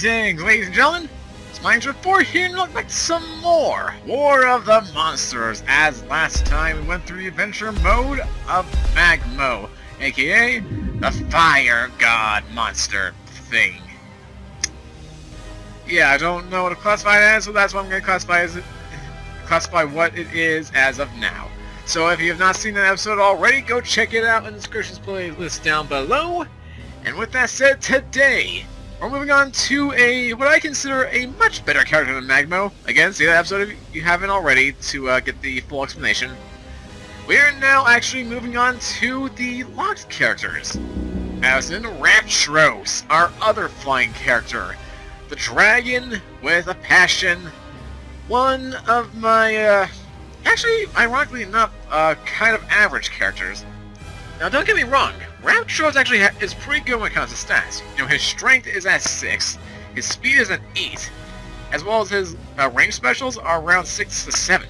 Greetings, ladies and gentlemen! It's my Raptros here, and look back to some more War of the Monsters, as last time we went through the adventure mode of Magmo, aka the Fire God monster thing. Yeah, I don't know what to classify it as, so that's what I'm going to classify what it is as of now. So if you have not seen that episode already, go check it out in the description playlist down below. And with that said, today we're moving on to what I consider a much better character than Magmo. Again, see that episode if you haven't already to get the full explanation. We are now actually moving on to the locked characters. As in Raptros, our other flying character. The dragon with a passion. One of my, actually, ironically enough, kind of average characters. Now, don't get me wrong, Raptros actually is pretty good when it comes to stats. You know, his strength is at 6, his speed is at 8, as well as his range specials are around 6 to 7.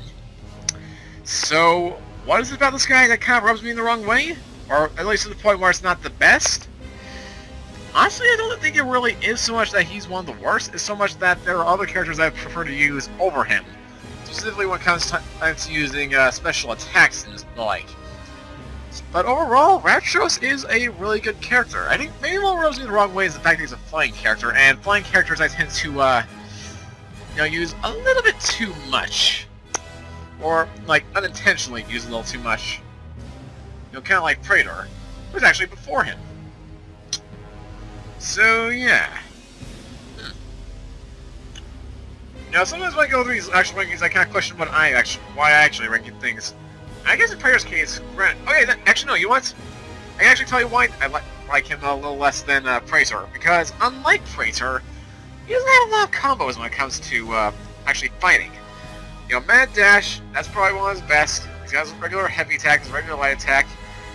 So, what is it about this guy that kind of rubs me in the wrong way? Or at least to the point where it's not the best? Honestly, I don't think it really is so much that he's one of the worst, it's so much that there are other characters I prefer to use over him. Specifically when it comes to using special attacks and the like. But overall, Raptros is a really good character. I think maybe what rubs me the wrong way is the fact that he's a flying character, and flying characters I tend to, you know, use a little bit too much. Or, like, unintentionally use a little too much. You know, kind of like Praetor, who's actually before him. So, yeah. Now, sometimes when I go through these actual rankings, I kind of question why I actually rank things. I guess in Praetor's case, okay, actually no, you know what? I can actually tell you why I like him a little less than Praetor, because unlike Praetor, he doesn't have a lot of combos when it comes to actually fighting. You know, Mad Dash, that's probably one of his best. He's got his regular heavy attack, his regular light attack,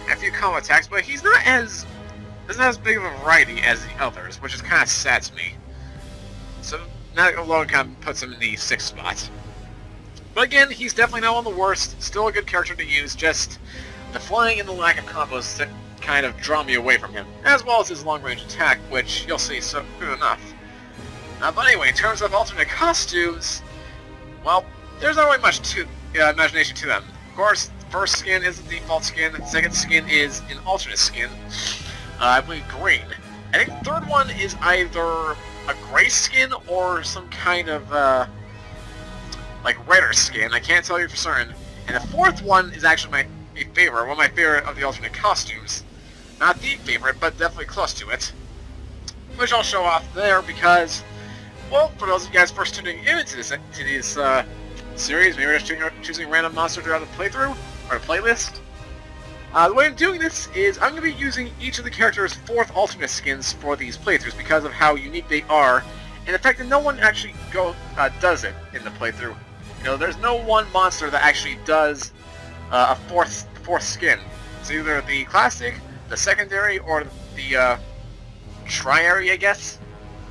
and a few combo attacks, but he's not as doesn't have as big of a variety as the others, which is kind of sad to me. So that alone kind of puts him in the 6th spot. But again, he's definitely not one of the worst, still a good character to use, just the flying and the lack of combos that kind of draw me away from him, as well as his long-range attack, which you'll see soon enough. But anyway, in terms of alternate costumes, well, there's not really much to imagination to them. Of course, the first skin is the default skin, the second skin is an alternate skin, I believe green. I think the third one is either a gray skin or some kind of, like redder skin, I can't tell you for certain. And the fourth one is actually my favorite, one of my favorite of the alternate costumes. Not the favorite, but definitely close to it. Which I'll show off there because, well, for those of you guys first tuning into this series, maybe we're just choosing a random monster throughout the playthrough, or the playlist. The way I'm doing this is I'm going to be using each of the characters' 4th alternate skins for these playthroughs because of how unique they are, and the fact that no one actually does it in the playthrough. You know, there's no one monster that actually does a fourth skin. It's either the classic, the secondary, or the triary, I guess.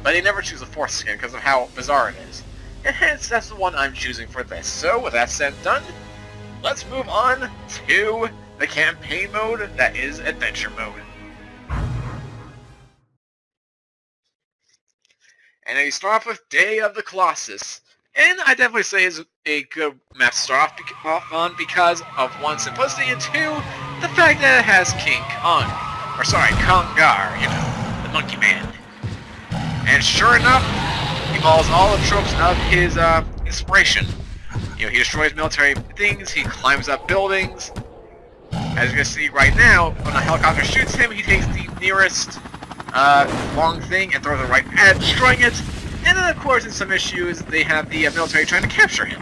But they never choose a 4th skin because of how bizarre it is. And hence, that's the one I'm choosing for this. So, with that said done, let's move on to the campaign mode that is Adventure Mode. And then you start off with Day of the Colossus. And I definitely say is a good map to start off on because of one, simplicity, and two, the fact that it has King Kong. Or sorry, Kongar, you know, the Monkey Man. And sure enough, he follows all the tropes of his inspiration. You know, he destroys military things, he climbs up buildings. As you can see right now, when a helicopter shoots him, he takes the nearest long thing and throws it right at it, destroying it. And then, of course, in some issues, they have the military trying to capture him.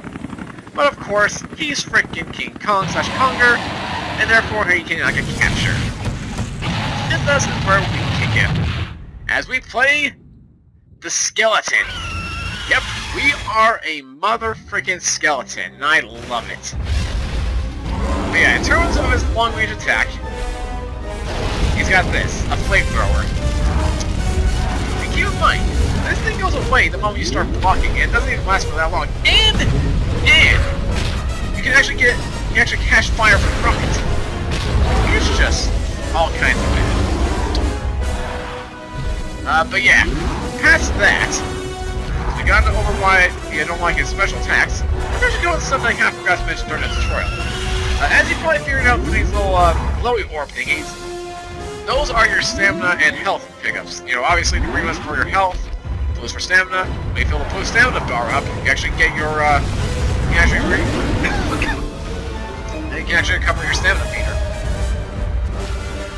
But, of course, he's frickin' King Kong / Konger, and therefore he cannot get captured. And thus is where we kick in. As we play the Skeleton. Yep, we are a mother frickin' skeleton, and I love it. But yeah, in terms of his long-range attack, he's got this, a flamethrower. And keep in mind, this thing goes away the moment you start blocking, and it doesn't even last for that long. And you can actually catch fire from it. It's just all kinds of bad. But yeah, past that, remember why you don't like his special attacks, we're actually going with something I kind of forgot to mention during the tutorial. As you probably figured out from these little glowy orb thingies, those are your stamina and health pickups. You know, obviously the green one's for your health, blue's for stamina. When you fill the blue stamina bar up, you actually get your, you can actually cover your stamina meter.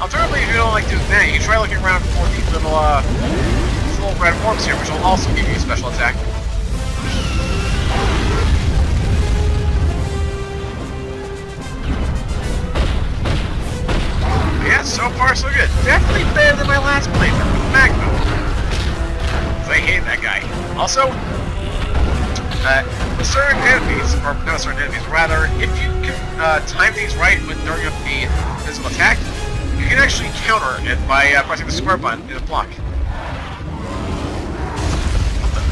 Alternatively, if you don't like doing that, you can try looking around for these little red orbs here, which will also give you a special attack. Yeah, so far so good. Definitely better than my last playthrough with Magma. So I hate that guy. Also, with certain enemies, or not certain enemies, rather, if you can time these right during the physical attack, you can actually counter it by pressing the square button in a block.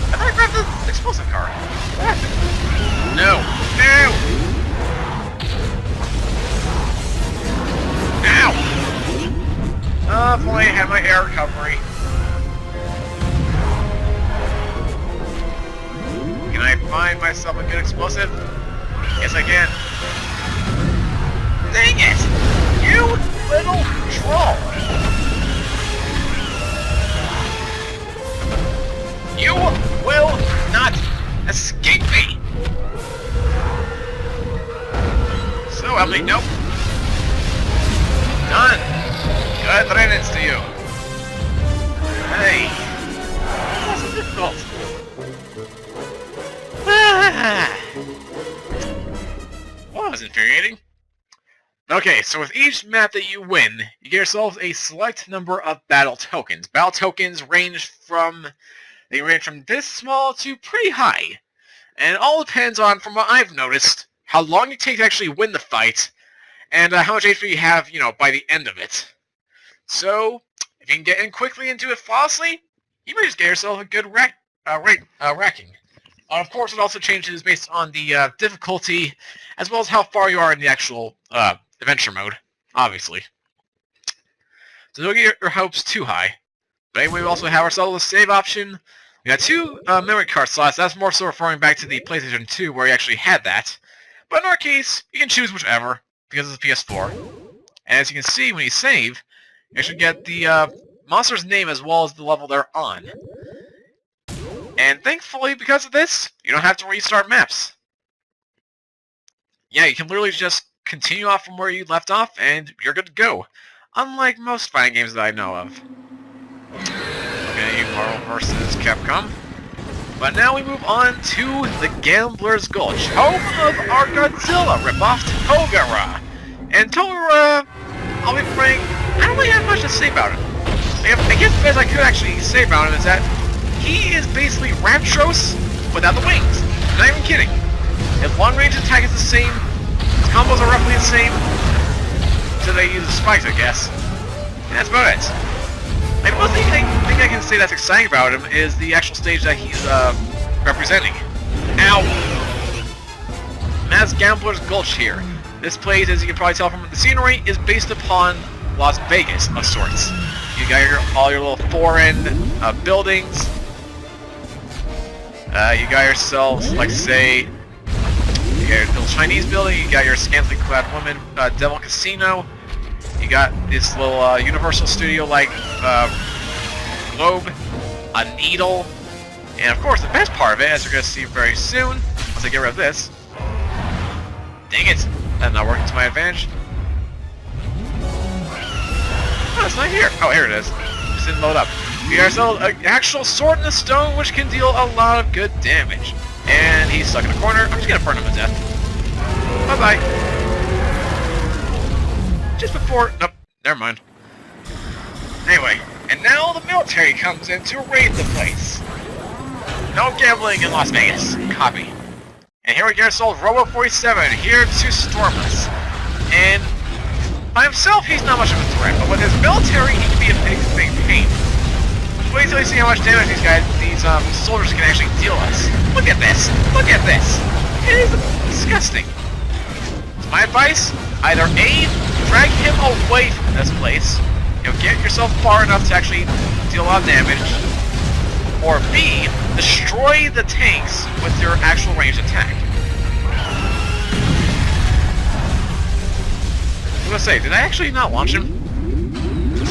I thought I grabbed the explosive car. What happened? No! Ow! If only I had my air recovery. Can I find myself a good explosive? Yes, I can. Dang it! You little troll! You will not escape me! So, Emily, nope. Done! Good riddance to you. Hey. That's so difficult. Well, that was infuriating. Okay, so with each map that you win, you get yourself a select number of battle tokens. Battle tokens range from this small to pretty high. And it all depends on, from what I've noticed, how long it takes to actually win the fight, and how much HP you have, you know, by the end of it. So, if you can get in quickly and do it flawlessly, you may just get yourself a good racking. Of course, it also changes based on the difficulty, as well as how far you are in the actual adventure mode, obviously. So don't get your hopes too high. But anyway, we also have ourselves a save option. We got 2 memory card slots. That's more so referring back to the PlayStation 2, where you actually had that. But in our case, you can choose whichever, because it's a PS4. And as you can see, when you save, you actually get the monster's name as well as the level they're on. And thankfully, because of this, you don't have to restart maps. Yeah, you can literally just continue off from where you left off, and you're good to go. Unlike most fighting games that I know of. Okay, Marvel vs. Capcom. But now we move on to the Gambler's Gulch, home of our Godzilla ripoff, Togura. And Togura, I'll be frank, I don't really have much to say about him. I guess the best I could actually say about him is that he is basically Raptros without the wings. Not even kidding. His long-range attack is the same, his combos are roughly the same, so they use the spikes, I guess. And that's about it. The most thing I can say that's exciting about him is the actual stage that he's representing. Ow! And that's Gambler's Gulch here. This place, as you can probably tell from the scenery, is based upon Las Vegas of sorts. You got all your little foreign buildings. You got yourselves, like say, you got your little Chinese building, you got your scantily clad woman, Devil Casino, you got this little Universal Studio-like globe, a needle, and of course the best part of it, as you're going to see very soon, once I get rid of this, dang it, that's not working to my advantage. Oh, it's not here. Oh, here it is. Just didn't load up. We got ourselves an actual sword in the stone, which can deal a lot of good damage. And he's stuck in a corner. I'm just gonna burn him to death. Bye-bye. Just before... Nope. Never mind. Anyway, and now the military comes in to raid the place. No gambling in Las Vegas. Copy. And here we get ourselves Robo-47 here to storm us. And by himself, he's not much of a threat, but with his military, he can be a big pain. Wait until you see how much damage these soldiers can actually deal us. Look at this! Look at this! It is disgusting. So my advice, either A, drag him away from this place, you know, get yourself far enough to actually deal a lot of damage, or B, destroy the tanks with your actual ranged attack. I was gonna say, did I actually not launch him?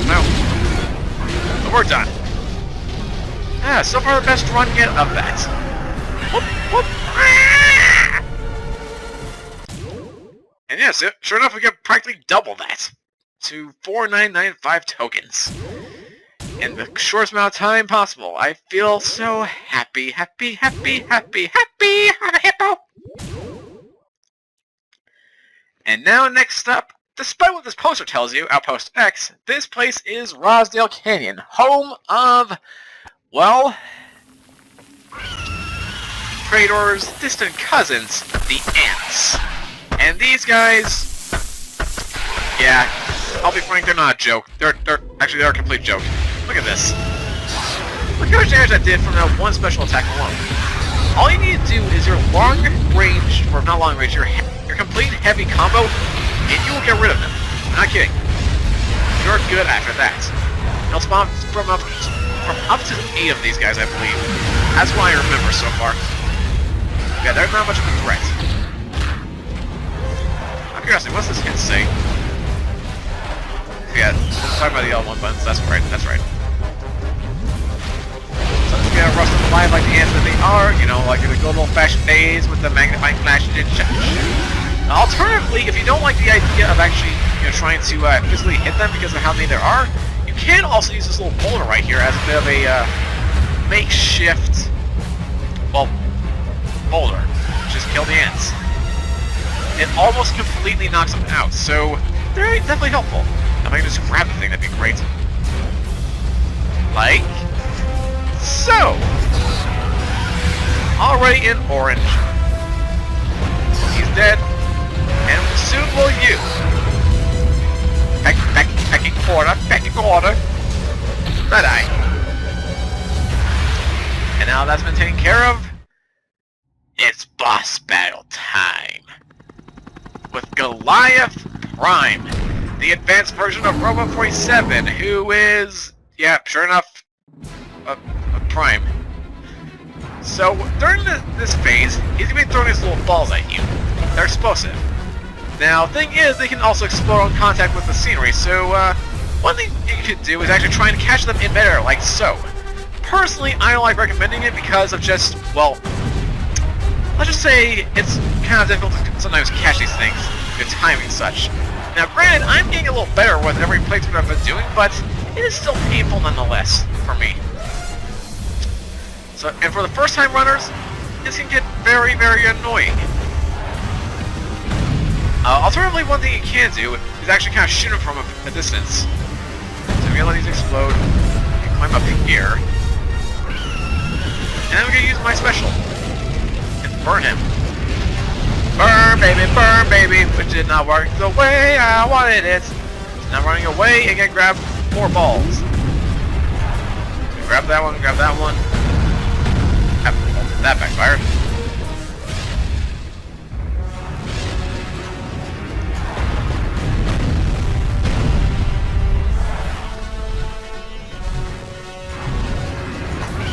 No. But we're done. Yeah, so far the best run yet of that. Whoop, whoop. Ah! And yes, sure enough, we get practically double that to 4,995 tokens in the shortest amount of time possible. I feel so happy, happy, happy, happy, happy. I'm a hippo. And now, next up, despite what this poster tells you, Outpost X, this place is Rosdale Canyon, home of, well, Praetor's distant cousins, the Ants. And these guys, yeah, I'll be frank, they're not a joke. They're a complete joke. Look at this. Look how much damage I did from that one special attack alone. All you need to do is your long range, or not long range, your complete heavy combo, and you will get rid of them. I'm not kidding. You're good after that. You'll spawn from up to 8 of these guys, I believe. That's what I remember so far. Yeah, they're not much of a threat. I'm curious, what's this hit say? Yeah, let's talk about the L1 buttons. That's right, that's right. So let's get Rust alive like the ants that they are, you know, like in the good old-fashioned days with the magnifying flash and alternatively, if you don't like the idea of actually, you know, trying to physically hit them because of how many there are, you can also use this little boulder right here as a bit of a makeshift, well, boulder. Just kill the ants. It almost completely knocks them out, so they're definitely helpful. If I can just grab the thing, that'd be great. Like so. Already in orange. He's dead. And soon will you. Pecking order. Red-eye. And now that's been taken care of, it's boss battle time. With Goliath Prime, the advanced version of Robot 47, who is, yeah, sure enough, a Prime. So, during this phase, he's going to be throwing these little balls at you. They're explosive. Now, thing is, they can also explode on contact with the scenery, so, one thing you could do is actually try and catch them in midair, like so. Personally, I don't like recommending it because of just, well, let's just say it's kind of difficult to sometimes catch these things, good timing and such. Now, granted, I'm getting a little better with every playthrough I've been doing, but it is still painful nonetheless for me. So, and for the first-time runners, this can get very, very annoying. Alternatively, one thing you can do is actually kind of shoot them from a distance. So if you let these explode, you can climb up here. And then we're going to use my special. And burn him. Burn baby, which did not work the way I wanted it. So now I'm running away and can grab more balls. Grab that one, grab that one. That backfired.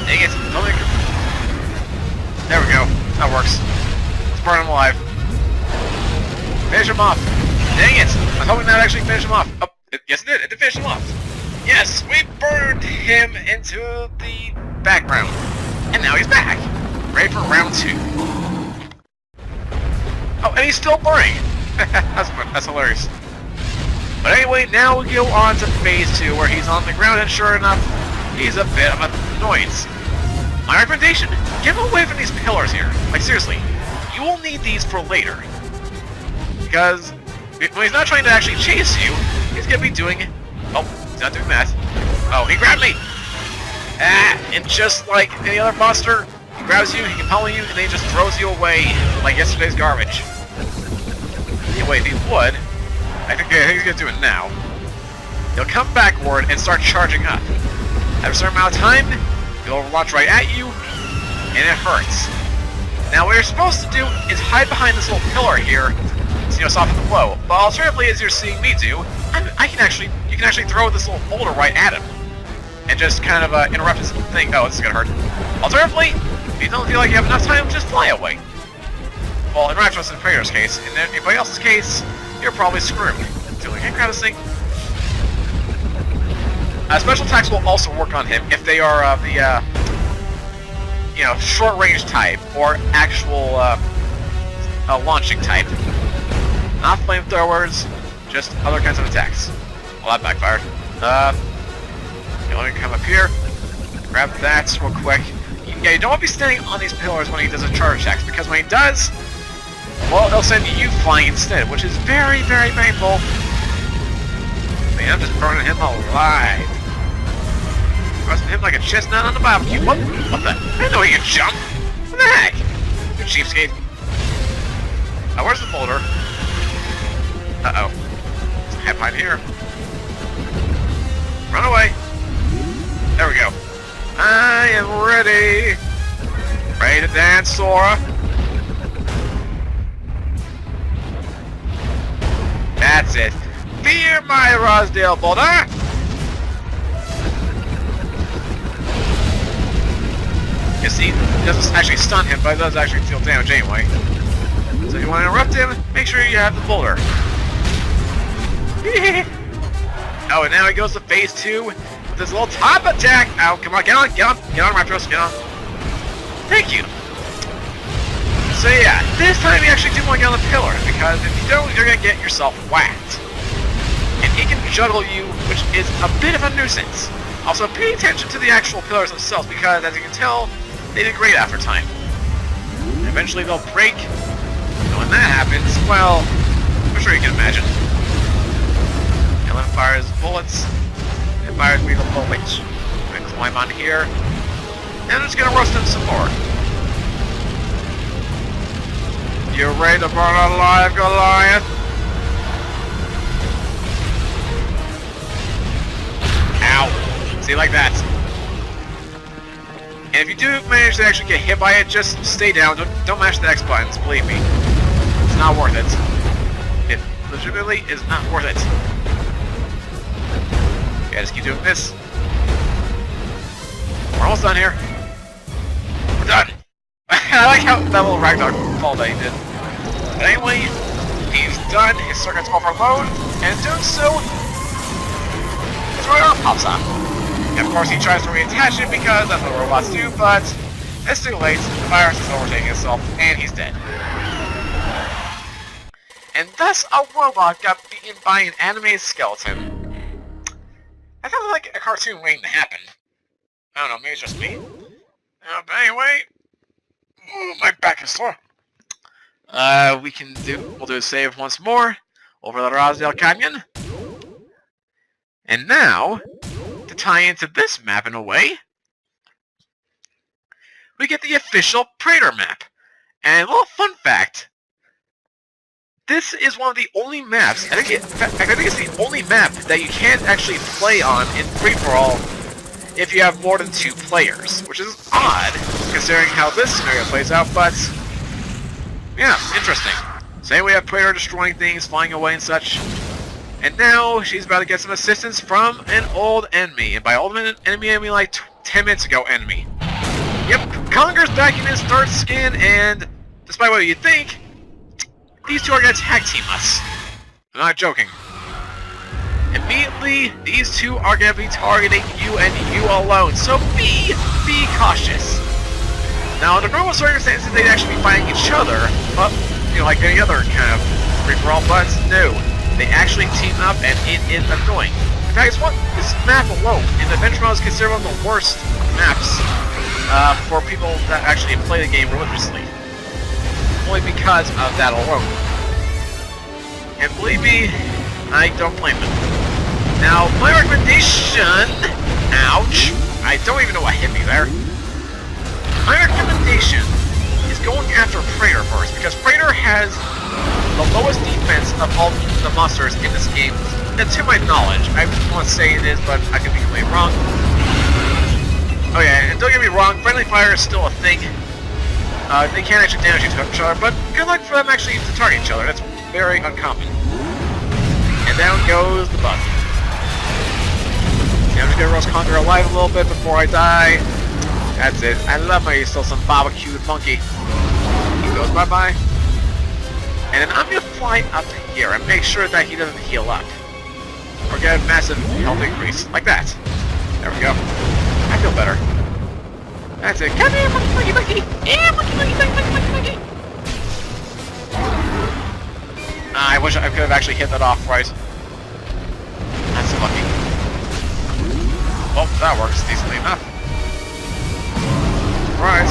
Dang it, don't make it. There we go, that works. Let's burn him alive. Finish him off. Dang it, I was hoping that would actually finish him off. Oh, yes it did, it did finish him off. Yes, we burned him into the background. And now he's back. Ready for round 2. Oh, and he's still burning. That's hilarious. But anyway, now we go on to phase 2, where he's on the ground, and sure enough, he's a bit of an annoyance. My recommendation, get away from these pillars here. Like, seriously, you will need these for later. Because when he's not trying to actually chase you, he's going to be doing... Oh, he's not doing that. Oh, he grabbed me! Ah, and just like any other monster, he grabs you, he can pummel you, and then he just throws you away like yesterday's garbage. Anyway, if he would, I think he's going to do it now. He'll come backward and start charging up. At a certain amount of time, he'll launch right at you, and it hurts. Now, what you're supposed to do is hide behind this little pillar here, to, you know, soften the blow. But alternatively, as you're seeing me do, you can actually throw this little boulder right at him. and just kind of interrupt his thing. Oh, this is gonna hurt. Alternatively, if you don't feel like you have enough time, just fly away. Well, in Raptros and Praetor's case, in anybody else's case, you're probably screwed. So we can't grab this thing. Special attacks will also work on him if they are the short range type or actual launching type. Not flamethrowers, just other kinds of attacks. Well, that backfired. Let me come up here, grab that real quick. Yeah, you don't want to be standing on these pillars when he does a charge attacks, because when he does, well, they'll send you flying instead, which is very, very painful. Man, I'm just burning him alive. Roasting him like a chestnut on the barbecue. What the? I didn't know he could jump. What the heck? You cheapskate. Now, where's the boulder? Uh-oh. There's a head behind here. Run away. There we go. I am ready. Ready to dance, Sora. That's it. Fear my Rosdale boulder. You see, it doesn't actually stun him, but it does actually deal damage anyway. So if you want to interrupt him, make sure you have the boulder. Oh, and now he goes to phase 2 with this little top attack. Oh, come on, get on, Raptros, get on. Thank you. So yeah, this time you actually do want to get on the pillar, because if you don't, you're going to get yourself whacked. And he can juggle you, which is a bit of a nuisance. Also, pay attention to the actual pillars themselves, because as you can tell, they degrade after time. And eventually they'll break. And when that happens, well, I'm sure you can imagine. Ellen fires bullets. It fires lethal bullets. I'm gonna climb on here. And I'm just gonna roast him some more. You ready to burn alive, Goliath? Ow. See, like that. And if you do manage to actually get hit by it, just stay down. Don't mash the X buttons, believe me. It's not worth it. It legitimately is not worth it. Yeah, just keep doing this. We're almost done here. We're done. I like how that little ragdoll fall that he did. But anyway, he's done. His circuit's overload, and doing so, his radar pops up. And of course, he tries to reattach it because that's what robots do, but it's too late. The virus is overtaking itself, and he's dead. And thus, a robot got beaten by an animated skeleton. I thought like a cartoon waiting to happen. I don't know, maybe it's just me. But anyway, my back is sore. We'll do a save once more over the Rosdale Canyon. And now, to tie into this map in a way, we get the official Praetor map. And a little fun fact, this is one of the only maps, I think it's the only map that you can't actually play on in free-for-all if you have more than 2 players, which is odd, considering how this scenario plays out, but yeah, interesting. Say we have Praetor destroying things, flying away and such. And now, she's about to get some assistance from an old enemy. And by old enemy, I mean like 10 minutes ago enemy. Yep, Conker's back in his 3rd skin, and despite what you think, these two are going to tag team us. I'm not joking. Immediately, these two are going to be targeting you and you alone, so be cautious. Now, under normal circumstances, they'd actually be fighting each other, but, like any other kind of free-for-all, but no. They actually team up, and it is annoying. In fact, this map alone in Adventure Mode is considered one of the worst maps for people that actually play the game religiously. Only because of that alone. And believe me, I don't blame them. Now, my recommendation... Ouch! I don't even know what hit me there. My recommendation is going after Praetor first, because Praetor has the lowest defense of all the monsters in this game, and to my knowledge. I want to say it is, but I could be completely wrong. Oh yeah, and don't get me wrong, friendly fire is still a thing. They can't actually damage each other, but good luck for them actually to target each other. That's very uncommon. And down goes the bug. I'm just gonna roast Conquer alive a little bit before I die. That's it. I love my still some barbecued monkey. He goes bye-bye. And then I'm gonna fly up here and make sure that he doesn't heal up. Or get a massive health increase. Like that. There we go. I feel better. That's it. Come here, monkey, monkey, monkey! Yeah, monkey, monkey, monkey, monkey, monkey! I wish I could have actually hit that off right. That's lucky. Oh, that works decently enough. Right.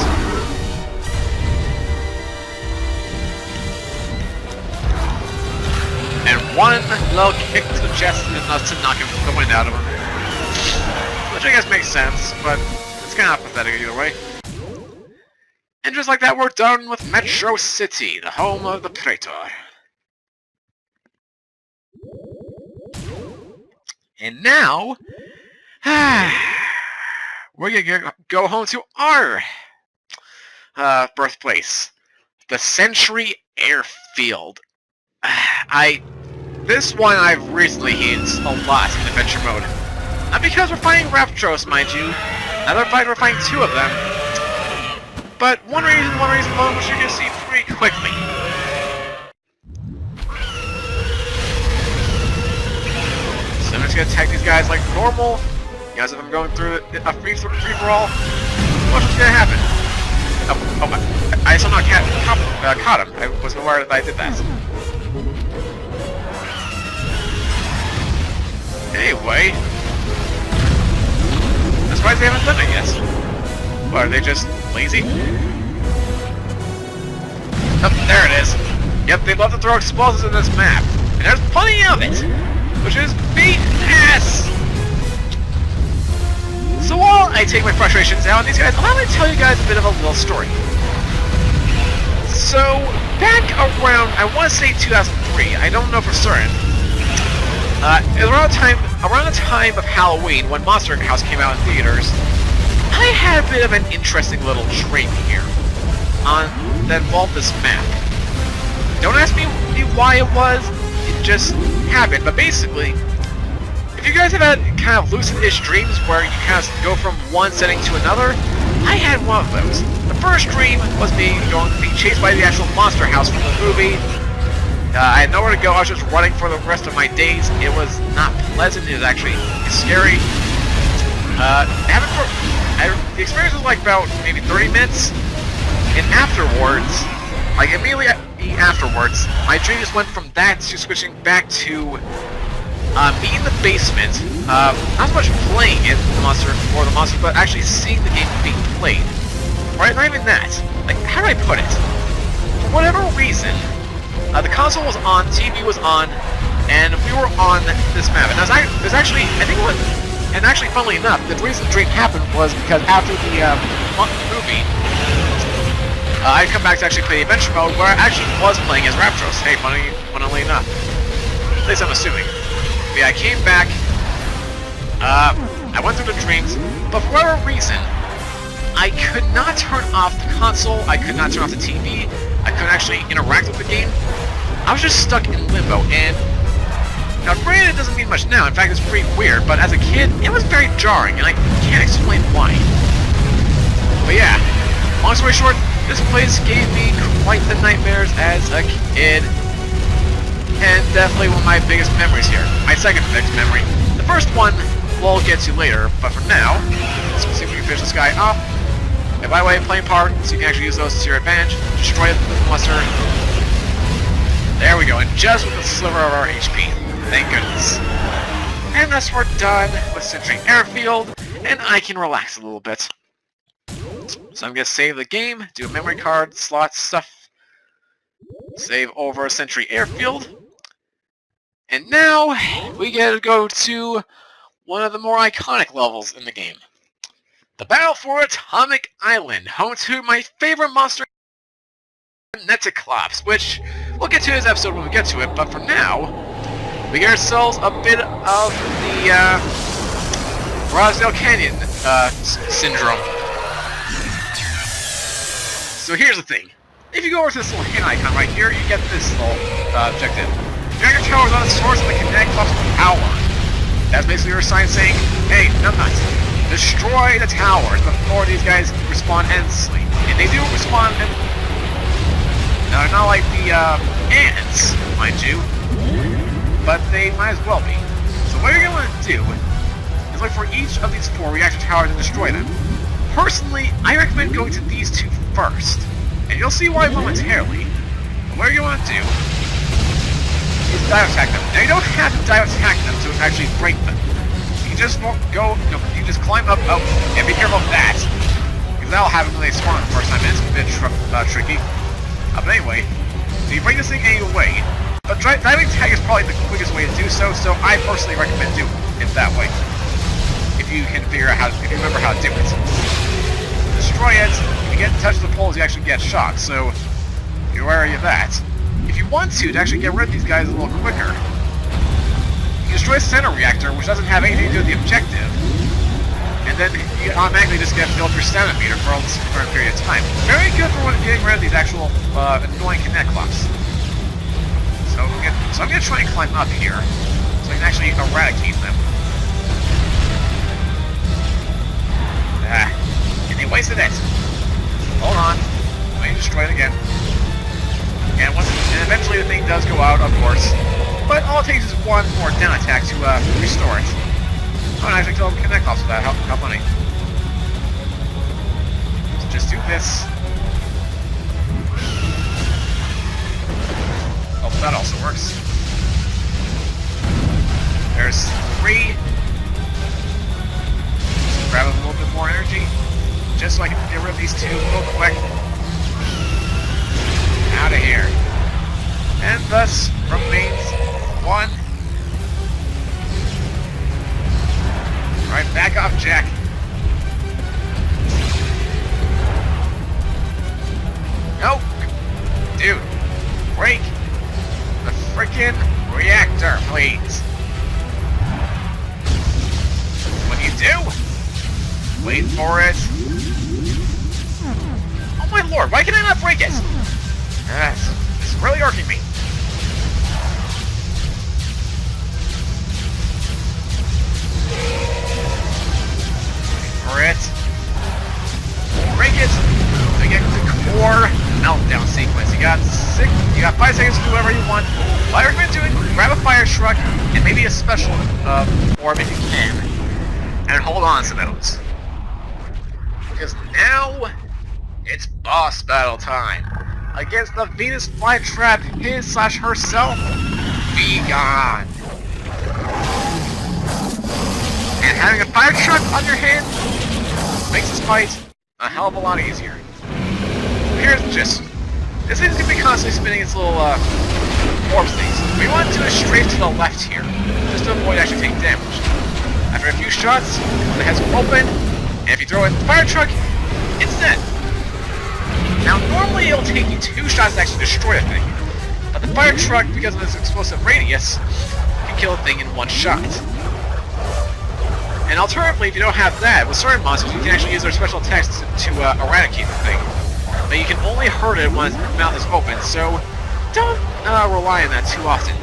And one low kick to the chest enough to knock the wind out of him. Which I guess makes sense, but it's kind of pathetic either way. And just like that, we're done with Metro City, the home of the Praetor. And now, we're gonna go home to our birthplace, the Century Airfield. This one I've recently used a lot in adventure mode. Not because we're fighting Raptros, mind you. Another fight we're fighting two of them. But one reason alone, which you're gonna see pretty quickly. So I'm just gonna attack these guys like normal. As if I'm going through a free-for-all. What's gonna happen? Oh, I somehow caught him. I wasn't aware that I did that. Anyway. I'm surprised they haven't done it yet. What, are they just lazy? Oh, there it is. Yep, they love to throw explosives in this map. And there's plenty of it! Which is BS! So while I take my frustrations out on these guys, allow me to tell you guys a bit of a little story. So, back around, I want to say 2003, I don't know for certain. It was around the time of Halloween, when Monster House came out in theaters, I had a bit of an interesting little dream here that involved this map. Don't ask me why it was, it just happened, but basically, if you guys have had kind of lucid-ish dreams where you kind of go from one setting to another, I had one of those. The first dream was me being chased by the actual Monster House from the movie. I had nowhere to go, I was just running for the rest of my days. It was not pleasant, it was actually scary. The experience was like about maybe 30 minutes, and afterwards, like immediately afterwards, my dream just went from that to switching back to me in the basement, not so much playing it, the monster, but actually seeing the game being played. Right, not even that. Like, how do I put it? For whatever reason, the console was on, TV was on, and we were on this map. And it was actually, I think it was, and actually, funnily enough, the reason the dream happened was because after the movie, I'd come back to actually play the adventure mode, where I actually was playing as Raptros. Hey, funnily enough. At least I'm assuming. But yeah, I came back, I went through the dreams, but for whatever reason, I could not turn off the console, I could not turn off the TV, I couldn't actually interact with the game. I was just stuck in limbo, and now granted it doesn't mean much now, in fact it's pretty weird, but as a kid, it was very jarring, and I can't explain why. But yeah, long story short, this place gave me quite the nightmares as a kid, and definitely one of my biggest memories here. My second biggest memory. The first one we'll get to later, but for now, let's see if we can finish this guy off. And by the way, playing power, so you can actually use those to your advantage. Destroy the monster. There we go, and just with a sliver of our HP. Thank goodness. And thus we're done with Century Airfield, and I can relax a little bit. So I'm gonna save the game, do a memory card, slot stuff, save over Century Airfield, and now we gotta go to one of the more iconic levels in the game. The Battle for Atomic Island, home to my favorite monster, Neticlops, which we'll get to this episode when we get to it, but for now, we get ourselves a bit of the Rosdale Canyon syndrome. So here's the thing. If you go over to this little hand icon right here, you get this little objective. Drag your towers on the source of the Neticlops power. That's basically your sign saying, hey, numbnuts, destroy the towers before these guys respawn endlessly. And they do respawn endlessly. Now, they're not like the ants, mind you, but they might as well be. So what you're going to do is look for each of these 4 reactor towers and destroy them. Personally, I recommend going to these 2 first, and you'll see why momentarily. But what you're going to do is dive attack them. Now you don't have to dive attack them to actually break them. You just go, you just climb up, and be careful of that, because that'll happen when they spawn the first time, and it's a bit tricky. But anyway, so you break this thing anyway, but diving attack is probably the quickest way to do so, so I personally recommend doing it that way. If you can figure out if you remember how to do it. Destroy it, if you get in touch with the poles, you actually get shot, so be wary of that. If you want to actually get rid of these guys a little quicker, you can destroy the center reactor, which doesn't have anything to do with the objective, and then you automatically just get filled your stamina meter for a certain period of time. Very good for getting rid of these actual annoying connect clocks. So I'm going to try and climb up here, so I can actually eradicate them. And they wasted it. Hold on. Let me destroy it again. And eventually the thing does go out, of course. But all it takes is one more down attack to restore it. Oh, and I actually told him connect off with that. How funny. So just do this. Oh, that also works. There's 3. Just grab a little bit more energy, just so I can get rid of these 2 real quick. Out of here. And thus remains 1. Alright, back off, Jack. Nope. Dude, break the frickin' reactor, please. What do you do? Wait for it. Oh my lord, why can I not break it? This is really irking me. For it. Break it. So you get the core meltdown sequence. You got 5 seconds to do whatever you want. What I recommend doing, grab a fire truck and maybe a special orb if you can. And hold on to those. Because now it's boss battle time. Against the Venus flytrap, his/herself, be gone. And having a fire truck on your hand makes this fight a hell of a lot easier. Here's the gist. This thing's gonna be constantly spinning its little orb things. We want to do it straight to the left here, just to avoid actually taking damage. After a few shots, it has open, and if you throw it in the fire truck, it's dead. Now, normally it'll take you 2 shots to actually destroy a thing, but the fire truck, because of its explosive radius, can kill a thing in 1 shot. And alternatively, if you don't have that, with certain monsters, you can actually use their special attacks to eradicate the thing. But you can only hurt it when its mouth is open, so don't rely on that too often.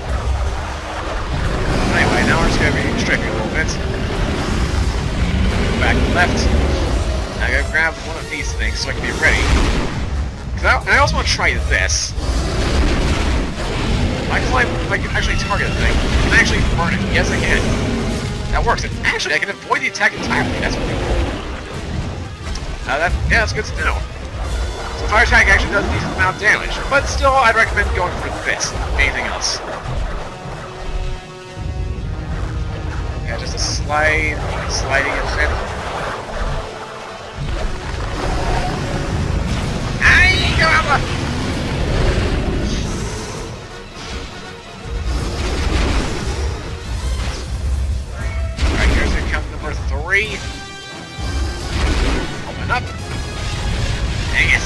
Anyway, now we're just going to be strafing a little bit. Go back left. Now I gotta grab one of these things so I can be ready. And I also want to try this. I can actually target the thing. Can I actually burn it? Yes, I can. That works. And actually, I can avoid the attack entirely. That's really cool. That's good to know. So fire attack actually does a decent amount of damage, but still, I'd recommend going for this, anything else. Yeah, just a sliding instead. Alright, here's account number 3. Open up. Dang it.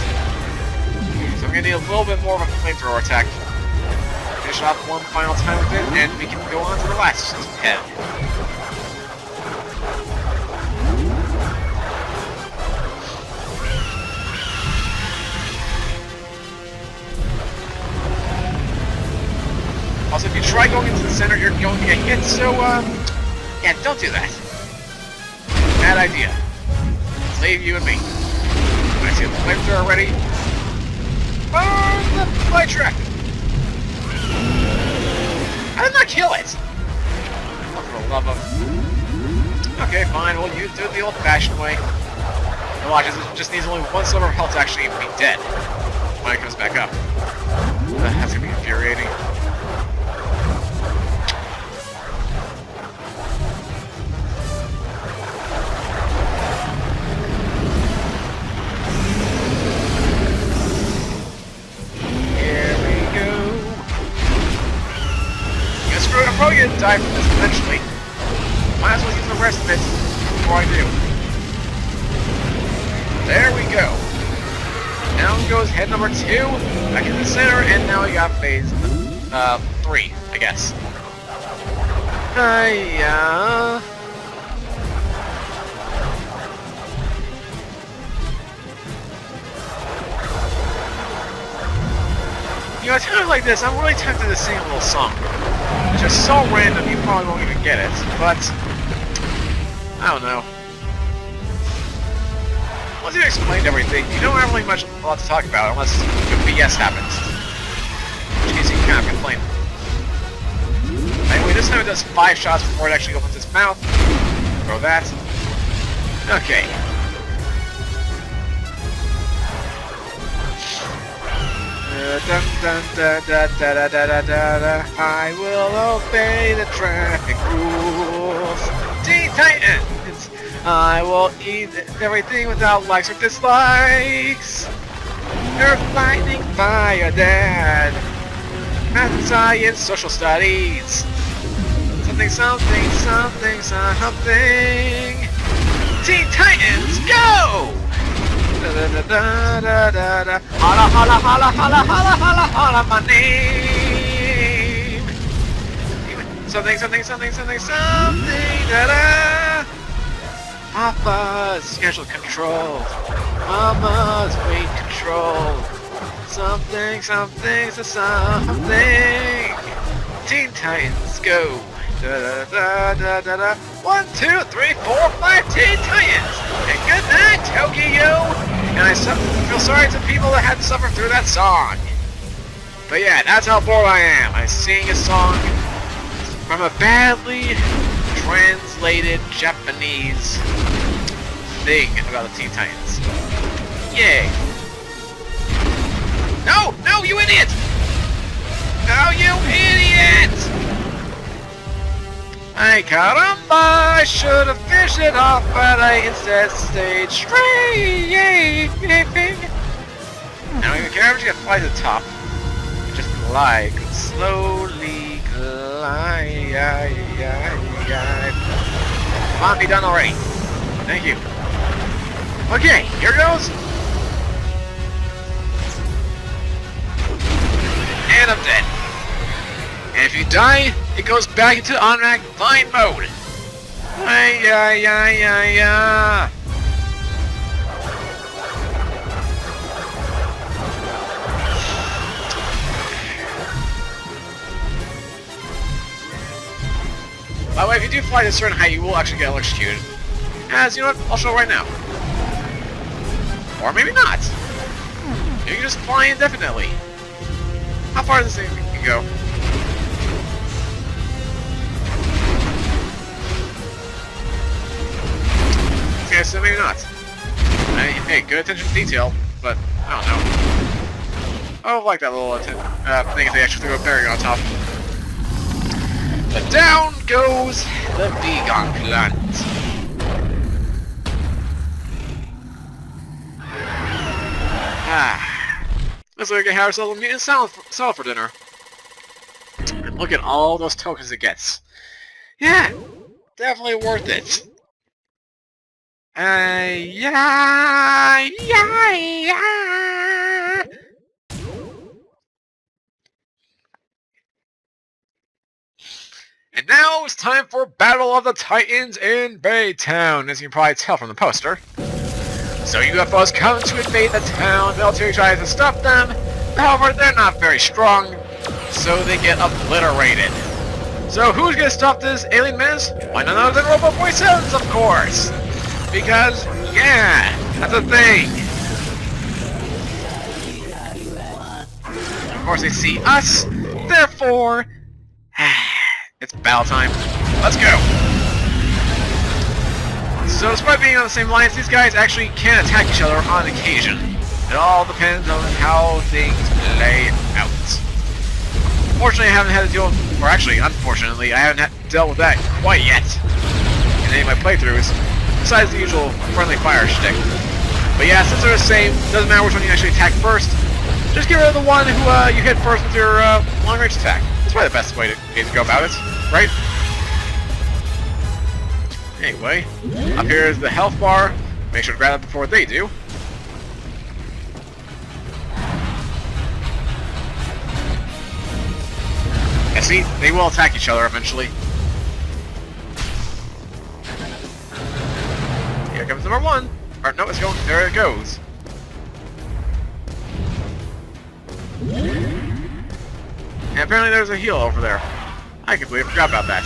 So I'm gonna need a little bit more of a flamethrower attack. Finish off one final time with it, and we can go on to the last head. Also, if you try going into the center, you're going to get hit, so Yeah, don't do that. Bad idea. Let's leave you and me. I see the flamethrower already. Burn the flight track! I did not kill it! Oh, for the love of... Okay, fine, well, you do it the old-fashioned way. And watch, it just needs only one silver health to actually be dead when it comes back up. That's gonna be infuriating. I'm probably gonna die from this eventually. Might as well use the rest of it before I do. There we go. Down goes head number 2, back in the center, and now we got phase 3, I guess. Hiya. You know, at times like this, I'm really tempted to sing a little song. It's just so random, you probably won't even get it, but... I don't know. Once you've explained everything, you don't have really much a lot to talk about unless the BS happens. In which case you can kind of complain. Anyway, this time it does 5 shots before it actually opens its mouth. Throw that. Okay. I will obey the traffic rules. Teen Titans! I will eat everything without likes or dislikes. Earth, lightning, fire, dad. Math and science, social studies. Something, something, something, something. Teen Titans, go! Holla, holla, holla, holla, holla, holla, holla, my name. Something, something, something, something, something, da-da. Papa's schedule controlled. Mama's weight controlled. Something, something, something. Teen Titans, go. Da-da-da-da-da-da. 1, 2, 3, 4, 5 Teen Titans. And good night, Tokyo. And I feel sorry to people that had to suffer through that song. But yeah, that's how bored I am. I sing a song from a badly translated Japanese thing about the Teen Titans. Yay. No! No, you idiot! No, you idiot! Ay caramba, I should have fished it off, but I instead stayed straight. I don't even care if you can fly to the top. Just glide, slowly glide. Come on, be done already. Thank you. Okay, here goes. And I'm dead. And if you die, it goes back into automatic flying mode. Ay. By the way, if you do fly to a certain height, you will actually get electrocuted. As you know what, I'll show right now. Or maybe not. You can just fly indefinitely. How far does this thing go? Okay, so maybe not. Hey, good attention to detail, but I don't know. I like that little thing if they actually threw a barrier on top. But down goes the Vegan plant. Looks like we can have ourselves a mutant salad for dinner. And look at all those tokens it gets. Yeah, definitely worth it. Yeah. And now it's time for Battle of the Titans in Baytown, as you can probably tell from the poster. So UFOs come to invade the town, military tries to stop them, however they're not very strong, so they get obliterated. So who's gonna stop this alien menace? Why none other than Robo 47s, of course! Because, yeah, that's a thing! Of course they see us, therefore... it's battle time. Let's go! So despite being on the same alliance, these guys actually can attack each other on occasion. It all depends on how things play out. Fortunately, I haven't had to deal with, or actually, unfortunately, I haven't dealt with that quite yet in any of my playthroughs, besides the usual friendly fire shtick. But yeah, since they're the same, doesn't matter which one you actually attack first, just get rid of the one who you hit first with your long-range attack. That's probably the best way to go about it, right? Anyway, up here is the health bar. Make sure to grab it before they do. Yeah, see, they will attack each other eventually. Here comes number one. Or no, it's going. There it goes. And apparently there's a heal over there. I completely forgot about that.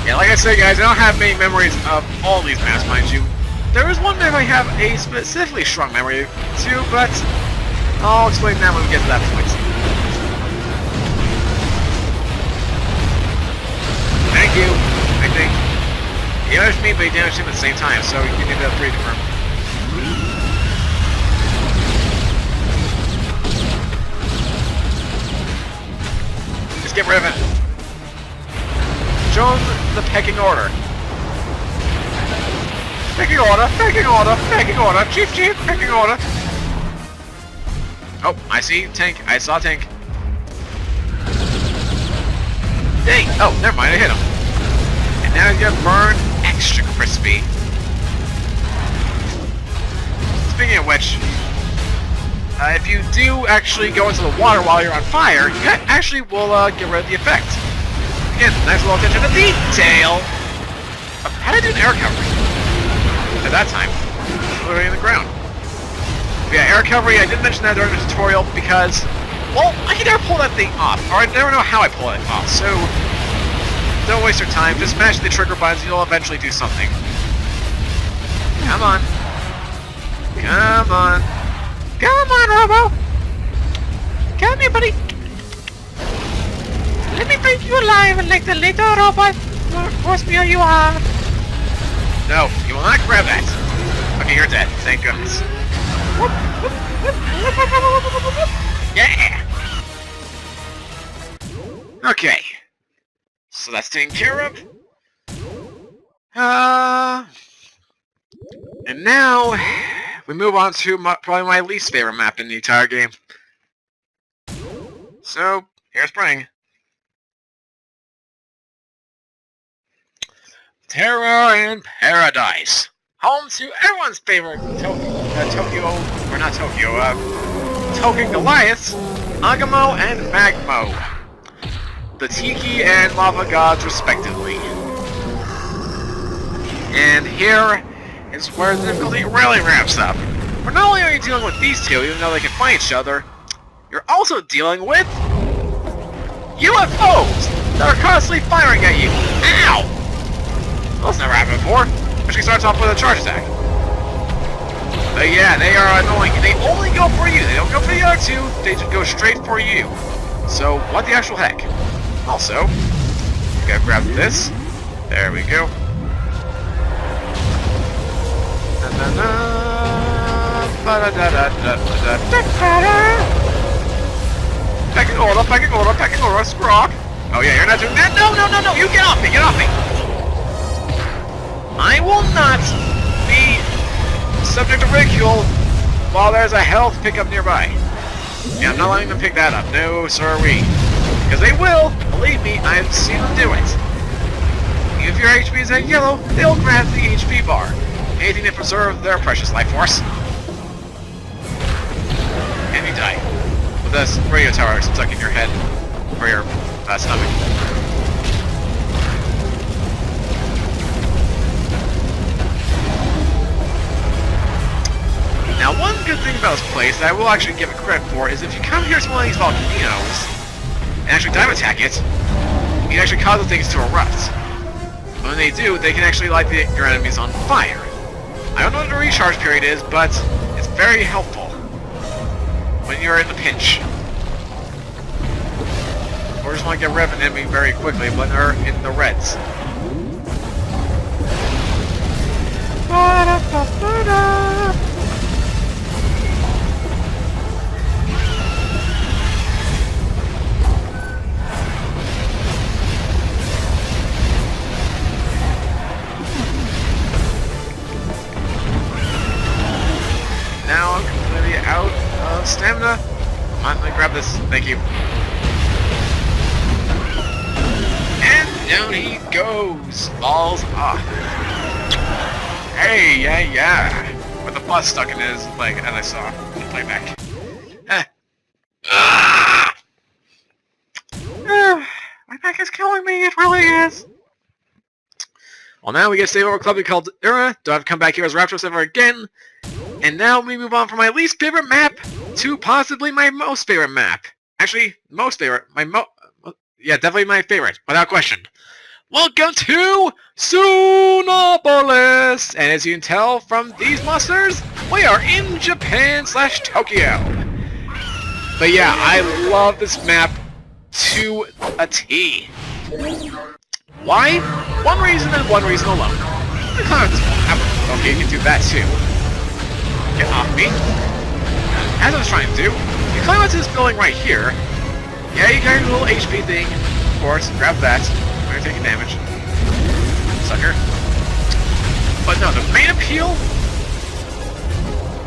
Yeah, like I said, guys, I don't have many memories of all these maps, mind you. There is one map I have a specifically strong memory to, but I'll explain that when we get to that point. Thank you, I think. He damaged me, but he damaged him at the same time, so you can do that 3 confirm. Just get rid of it. Show him the pecking order. Pecking order, pecking order, pecking order, chief, pecking order. Oh, I see tank. I saw tank. Dang! Oh, never mind, I hit him. And now he's gonna burn extra crispy. Speaking of which, if you do actually go into the water while you're on fire, you actually will get rid of the effect. Again, nice little attention to detail. How did I do an air recovery? At that time, literally in the ground. But yeah, air recovery, I did mention that during the tutorial because, well, I can never pull that thing off, or I never know how I pull it off, so don't waste your time, just smash the trigger buttons, you'll eventually do something. Come on. Come on. Come on, Robo! Come here, buddy! Let me bring you alive like the little robot force me you are! No, you will not grab that. Okay, you're dead. Thank goodness. Yeah! Okay. So that's taken care of. And now we move on to probably my least favorite map in the entire game. So, here's Spring. Terror in Paradise. Home to everyone's favorite Token Goliaths, Agamo and Magmo. The Tiki and Lava Gods, respectively. And here is where the difficulty really ramps up. For not only are you dealing with these two, even though they can find each other, you're also dealing with UFOs that are constantly firing at you. Ow! Well, that's never happened before. Actually starts off with a charge attack. But yeah, they are annoying. They only go for you. They don't go for the other two. They just go straight for you. So, what the actual heck? Also, we gotta grab this. There we go. Pecking order, pecking order, pecking order, Scrog. Oh yeah, you're not doing that? No, no, no, no, you get off me, get off me! I will not be subject to ridicule while there's a health pickup nearby. Yeah, I'm not letting them pick that up. No, sirree. Because they will. Believe me, I've seen them do it. If your HP is at yellow, they'll grab the HP bar. Anything to preserve their precious life force. And you die. With this radio tower stuck in your head. Or your stomach. Now, one good thing about this place that I will actually give it credit for is if you come here to one of these volcanoes, and actually dive attack it, it actually causes things to erupt. When they do, they can actually light your enemies on fire. I don't know what the recharge period is, but it's very helpful when you're in the pinch. Or just want to get rid of an enemy very quickly when they're in the reds. Now I'm completely out of stamina. Come on, let me grab this. Thank you. And down he goes. Balls off. Hey, yeah. With the bus stuck in his leg, as I saw in playback. My back is killing me, it really is. Well, now we get to stay over a club called Era. Don't have to come back here as Raptros ever again. And now we move on from my least favorite map to possibly my most favorite map. Actually, most favorite. Yeah, definitely my favorite, without question. Welcome to Sunopolis! And as you can tell from these monsters, we are in Japan/Tokyo. But yeah, I love this map to a T. Why? One reason and one reason alone. Okay, you can do that too. Get off me. As I was trying to do, you climb onto this building right here. Yeah, you got your little HP thing. Of course, grab that. When you're taking damage. Sucker. But no, the main appeal?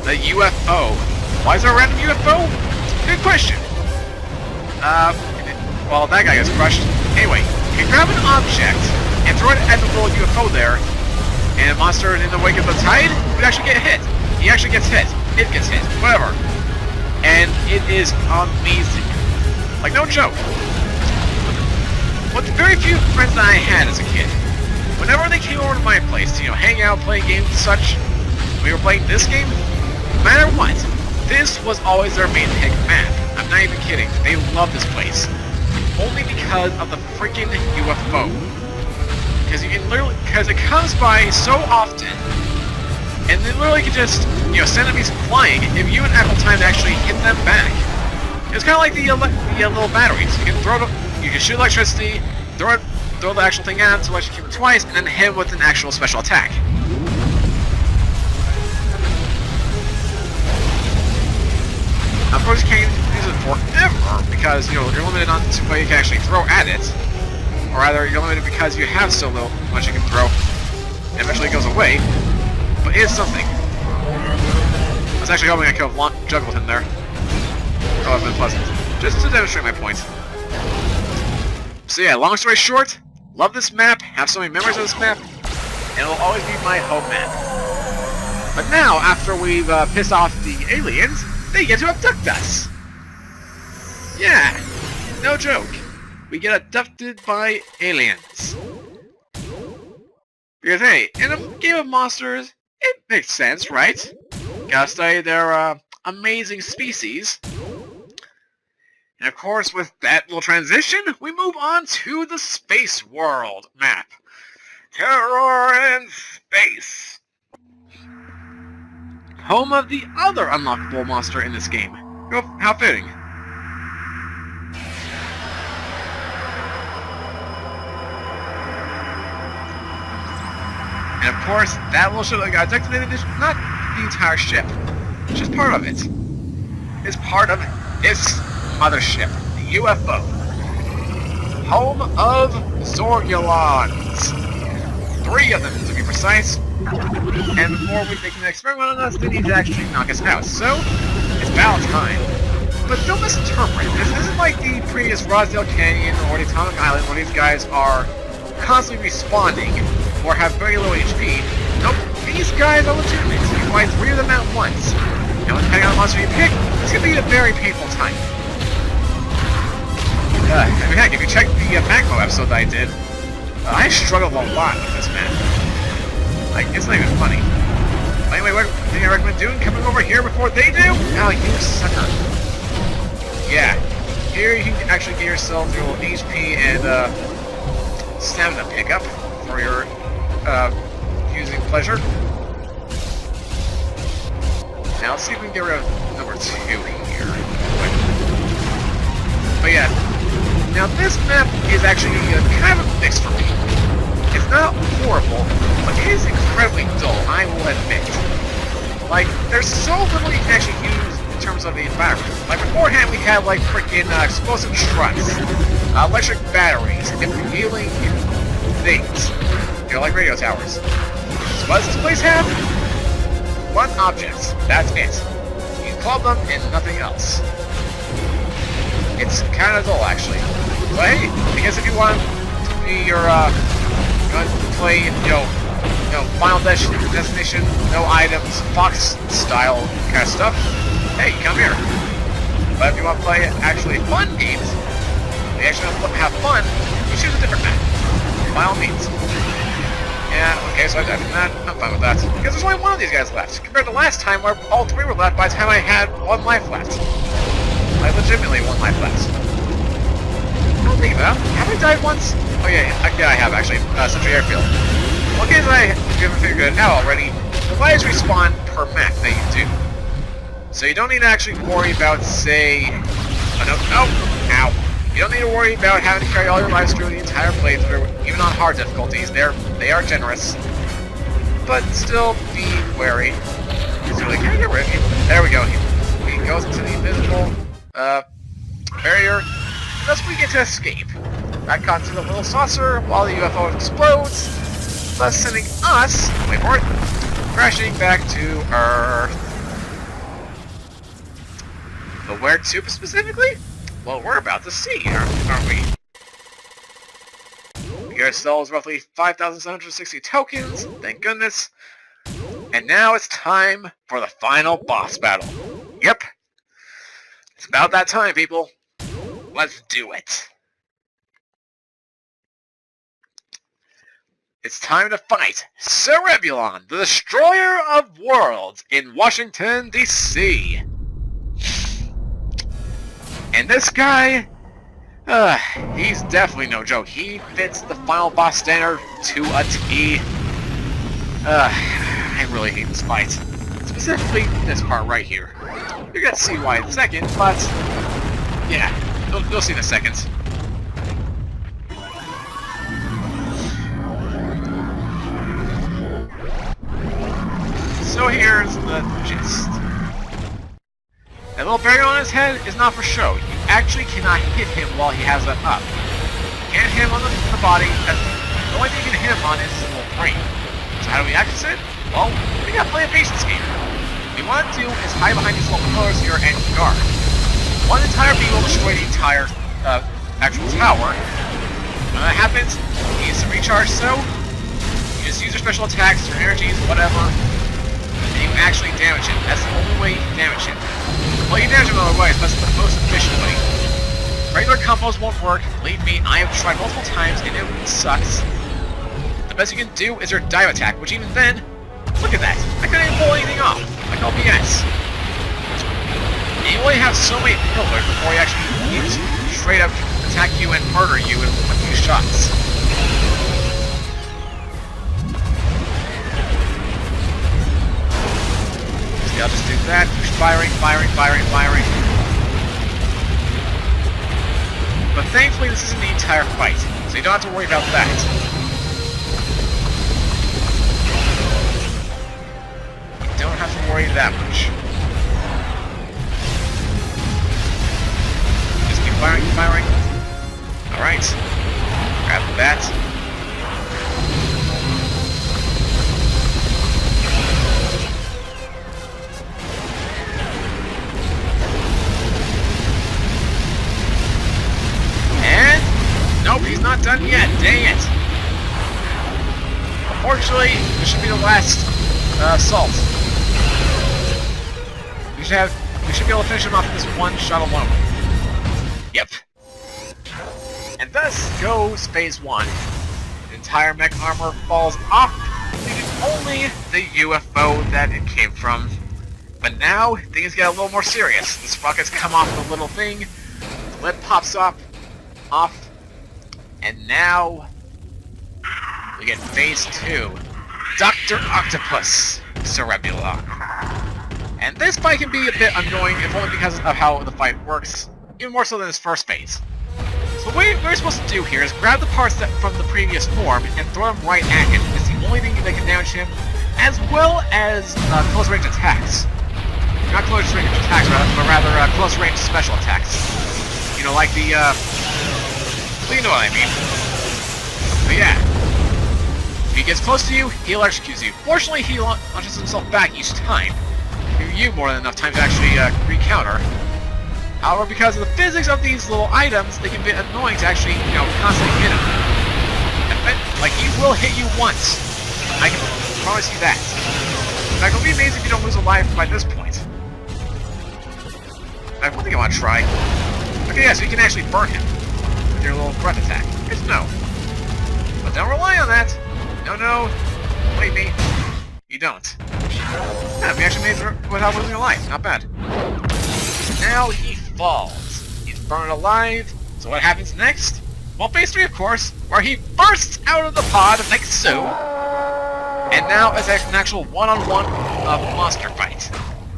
The UFO. Why is there a random UFO? Good question. Well, that guy gets crushed. Anyway, you grab an object and throw it at the little UFO there, and a monster in the wake of the tide would actually get hit. He actually gets hit. It gets hit. Whatever. And it is amazing. Like, no joke. With the very few friends that I had as a kid, whenever they came over to my place to, hang out, play games and such, we were playing this game, no matter what, this was always their main pick map. I'm not even kidding. They love this place. Only because of the freaking UFO. Because you can literally, because it comes by so often, and they literally can just, send enemies flying if you have enough time to actually hit them back. It's kind of like the little batteries. You can you can shoot electricity, throw the actual thing out to electrocute it twice, and then hit with an actual special attack. Of course, you can't use it forever because you're limited on to what you can actually throw at it, or rather, you're limited because you have so much you can throw, and eventually it goes away. But it is something. I was actually hoping I could have juggled him there. That would have been pleasant. Just to demonstrate my point. So yeah, long story short, love this map, have so many memories of this map, and it'll always be my home map. But now, after we've pissed off the aliens, they get to abduct us! Yeah, no joke. We get abducted by aliens. Because hey, in a game of monsters, it makes sense, right? Gotta study their amazing species. And of course, with that little transition, we move on to the Space World map. Terror in Space. Home of the other unlockable monster in this game. How fitting. And of course, that little ship that got activated is not the entire ship. It's just part of it. It's part of its mothership, the UFO. Home of Zorgulons. 3 of them, to be precise. And before they can experiment on us, they need to actually knock us out. So, it's battle time. But don't misinterpret. This isn't like the previous Rosdale Canyon or the Atomic Island where these guys are constantly respawning or have very low HP. Nope, these guys are legitimate. You can fight 3 of them at once. And depending on the monster you pick, it's going to be a very painful time. I mean, heck, if you check the Magmo episode that I did, I struggled a lot with this map. Like, it's not even funny. But anyway, what do I recommend doing? Coming over here before they do? Oh, you sucker. Yeah. here you can actually get yourself your little HP and stamina pickup for your using pleasure. Now let's see if we can get rid of number 2 here. But yeah, now this map is actually kind of a mix for me. It's not horrible, but it is incredibly dull, I will admit. Like, there's so little you can actually use in terms of the environment. Like, beforehand we had, like, freaking explosive trucks, electric batteries, and healing things. You know, like radio towers. So what does this place have? 1 object. That's it. You can club them and nothing else. It's kind of dull, actually. But hey, because if you want to be your, you want to play, you know, Final Destination, no items, Fox style kind of stuff, hey, come here. But if you want to play actually fun games, you actually want to have fun, you choose a different map. By all means. Yeah, okay, so I've done that. I'm fine with that. Because there's only 1 of these guys left, compared to last time where all 3 were left by the time I had 1 life left. Like, legitimately 1 life left. I don't think about it. Have I died once? Oh yeah, I have actually. Century Airfield. One case I haven't figured it out already, the lives respawn per map that you do. So you don't need to actually worry about, say... Oh, no, ow! You don't need to worry about having to carry all your lives through the entire playthrough, even on hard difficulties. They are generous. But still, be wary. He's really, can I get rid of him? There we go. He goes into the invisible barrier. Thus we get to escape. Back onto the little saucer while the UFO explodes, thus sending us, wait for it, crashing back to Earth. But where to specifically? Well, we're about to see, aren't we? We get ourselves roughly 5,760 tokens, thank goodness. And now it's time for the final boss battle. Yep. It's about that time, people. Let's do it. It's time to fight Cerebulon, the Destroyer of Worlds, in Washington, D.C. And this guy, he's definitely no joke. He fits the final boss standard to a T. I really hate this fight. Specifically, this part right here. You're gonna see why in a second, but yeah, you'll see in a second. So here's the gist. That little barrier on his head is not for show. You actually cannot hit him while he has that up. You can't hit him on the body, as the only thing you can hit him on is his little brain. So how do we access it? Well, we gotta play a patience game. What we want to do is hide behind these little pillars here and guard. One entire beam will destroy the entire actual tower. When that happens, he needs to recharge, so you just use your special attacks, your energies, whatever, and you actually damage him. That's the only way you can damage him. Well, you damage him other ways, but that's the most efficient way. Regular combos won't work. Believe me, I have tried multiple times and it sucks. The best you can do is your dive attack, which even then, look at that. I couldn't even pull anything off. Like OBS. And you only have so many pillars before he actually needs to straight up attack you and murder you in a few shots. See, I'll just do that. Firing. But thankfully this isn't the entire fight, so you don't have to worry about that. You don't have to worry that much. Just keep firing. Alright. Grab that. Nope, he's not done yet. Dang it. Unfortunately, this should be the last assault. We should be able to finish him off with this one shot alone. Yep. And thus goes Phase 1. The entire mech armor falls off, leaving only the UFO that it came from. But now, things get a little more serious. This rocket's come off the little thing. lid pops up, off, and now we get phase 2. Dr. Octopus Cerebula. And this fight can be a bit annoying, if only because of how the fight works, even more so than its first phase. So what we're supposed to do here is grab the parts from the previous form and throw them right at him. It's the only thing that can damage him, as well as close range attacks. Not close range attacks, but rather close range special attacks. You know, like the, well, you know what I mean. But yeah. If he gets close to you, he'll execute you. Fortunately, he launches himself back each time. Giving you more than enough time to actually re-counter. However, because of the physics of these little items, they can be annoying to actually, you know, constantly hit him. Like, he will hit you once. I can promise you that. In fact, it'll be amazing if you don't lose a life by this point. I one thing I want to try. Okay, yeah, so you can actually burn him with your little breath attack. Good to know. But don't rely on that. No. Believe me, you don't. Yeah, we actually made it without losing a life. Not bad. Now he falls. He's burned alive. So what happens next? Well, phase 3, of course, where he bursts out of the pod like so. And now it's an actual one-on-one monster fight.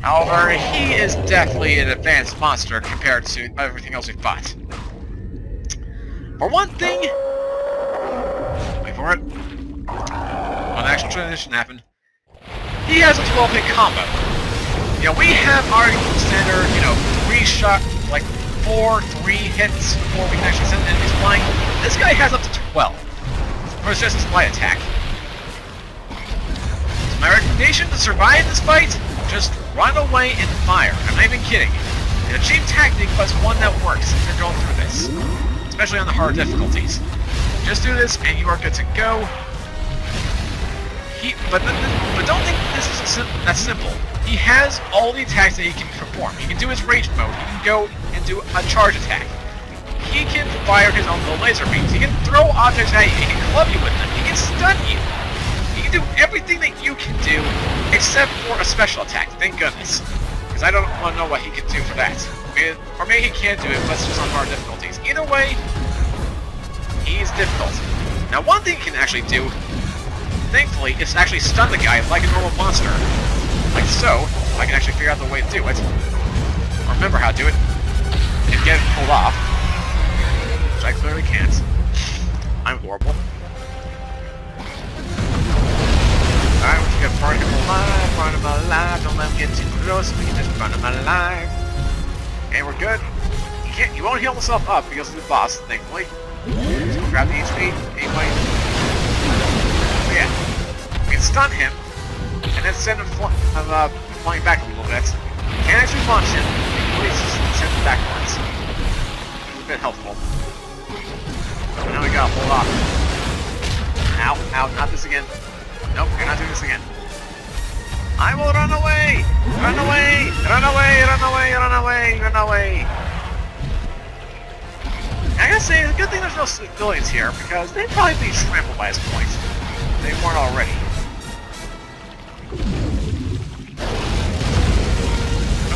However, he is definitely an advanced monster compared to everything else we've fought. For one thing... Wait for it. When the actual transition happened, he has a 12-hit combo. You know, we have our standard, you know, 3-shot, like 3 hits before we can actually send enemies flying. This guy has up to 12. For just his light attack. So my recommendation to survive this fight, just run away and fire. I'm not even kidding. It's a cheap tactic, but it's one that works if you're going through this. Especially on the hard difficulties. Just do this and you are good to go. But don't think this is that simple. He has all the attacks that he can perform. He can do his rage mode. He can go and do a charge attack. He can fire his own little laser beams. He can throw objects at you. He can club you with them. He can stun you. He can do everything that you can do, except for a special attack. Thank goodness. Because I don't want to know what he can do for that. Or maybe he can't do it, but it's just on hard difficulties. Either way, he's difficult. Now, one thing he can actually do, thankfully, is actually stun the guy like a normal monster. Like so. I can actually figure out the way to do it. Or remember how to do it. And get it pulled off. Which I clearly can't. I'm horrible. Alright, once you get burn him alive, don't let him get too close, we can just burn him alive. And we're good. He won't heal himself up because he's the boss, thankfully. So we'll grab the HP, anyway. So yeah, we can stun him, and then send him flying back a little bit. Can't actually launch him, please just send him backwards. It's a bit helpful. So now we gotta hold off. Ow, not this again. Nope, you're not doing this again. I will run away! Run away! Run away! Run away! Run away! Run away! I gotta say, it's a good thing there's no civilians here, because they'd probably be trampled by this point. If they weren't already.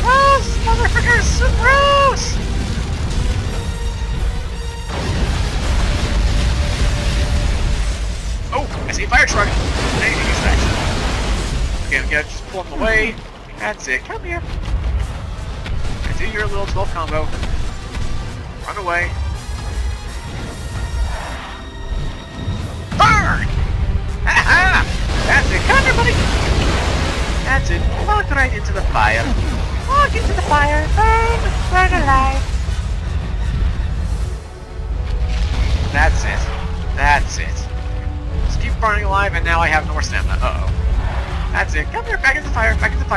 Gross! Motherfuckers! So gross! Oh! I see a fire truck! I need to use that. Okay, we gotta just pull him away. That's it. Come here. And do your little 12 combo. Run away. Burn! Ha-ha! That's it. Come here, buddy. That's it. Walk right into the fire. Walk into the fire. Burn! Burn alive. That's it. That's it. Just keep burning alive, and now I have no more stamina. Uh-oh. That's it. Come here, back into the fire,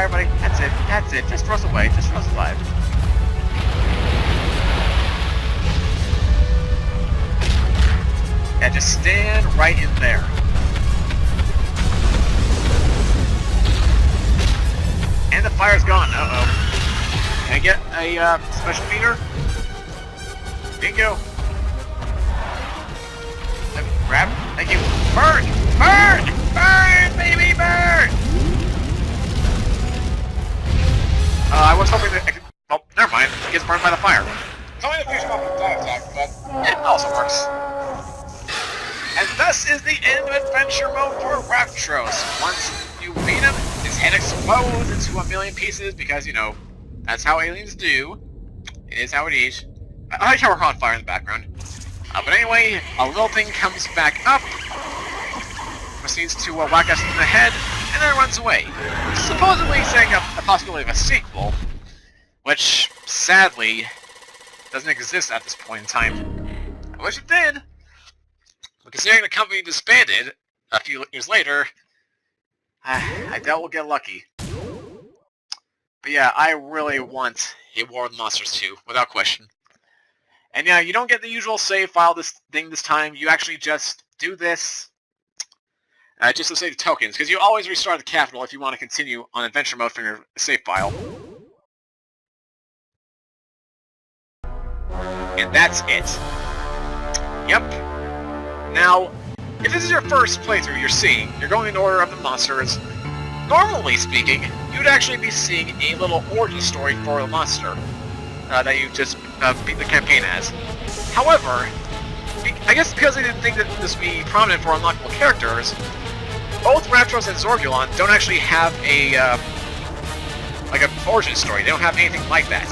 buddy. That's it. That's it. Just rust away. Just rust alive. Yeah, just stand right in there. And the fire's gone. Uh-oh. Can I get a special meter? Bingo. Grab. Thank you. Burn! Burn! Burn, baby, burn! I was hoping that I could... Oh, never mind. He gets burned by the fire. Tell me the future. Also works. And thus is the end of adventure mode for Raptros. Once you beat him, his head explodes into a million pieces because, you know, that's how aliens do. It is how it is. I like how we're on fire in the background. But anyway, a little thing comes back up, proceeds to whack us in the head, and then runs away. Supposedly setting up a possibility of a sequel, which, sadly, doesn't exist at this point in time. I wish it did. But considering the company disbanded a few years later, I doubt we'll get lucky. But yeah, I really want a War of the Monsters 2, without question. And yeah, you don't get the usual save file this time. You actually just do this just to save the tokens, because you always restart the capital if you want to continue on adventure mode from your save file. And that's it. Yep. Now, if this is your first playthrough you're seeing, you're going in order of the monsters. Normally speaking, you'd actually be seeing a little origin story for the monster that you just beat the campaign as. However, I guess because they didn't think that this would be prominent for unlockable characters, both Raptros and Zorgulon don't actually have a like an origin story. They don't have anything like that.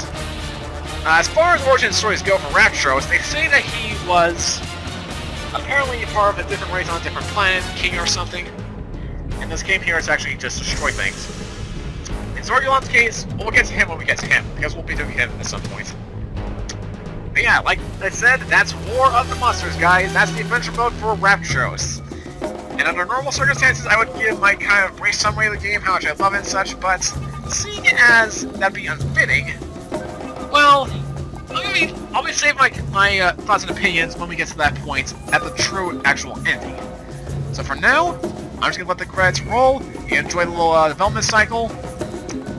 As far as origin stories go for Raptros, they say that he was apparently part of a different race on a different planet, king or something, and this game here is actually just destroy things. In Zorgulon's case, we'll get to him when we get to him, because we'll be doing him at some point. But yeah, like I said, that's War of the Monsters, guys. That's the adventure mode for Raptros. And under normal circumstances, I would give my kind of brief summary of the game, how much I love it and such, but seeing as that'd be unfitting, well, I'll be saving my thoughts and opinions when we get to that point at the true actual ending. So for now, I'm just gonna let the credits roll. You enjoy the little development cycle.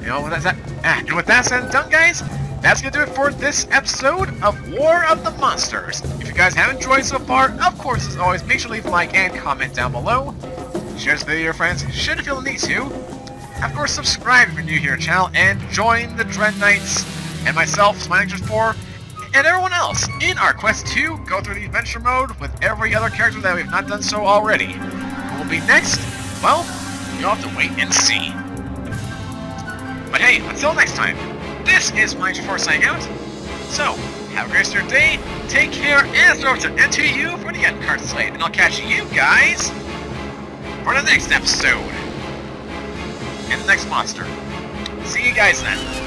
You know, and with that said and done, guys, that's gonna do it for this episode of War of the Monsters. If you guys have enjoyed so far, of course, as always, make sure to leave a like and comment down below. Share this video with your friends, should you feel the need to. Of course, subscribe if you're new here to the channel, and join the Dread Knights and myself, Smiling4, and everyone else in our quest to go through the adventure mode with every other character that we've not done so already. Who will be next? Well, you'll have to wait and see. But hey, until next time, this is Smiling4 signing out. So, have a great rest of your day, take care, and throw to enter you for the end card slate, and I'll catch you guys for the next episode and the next monster. See you guys then.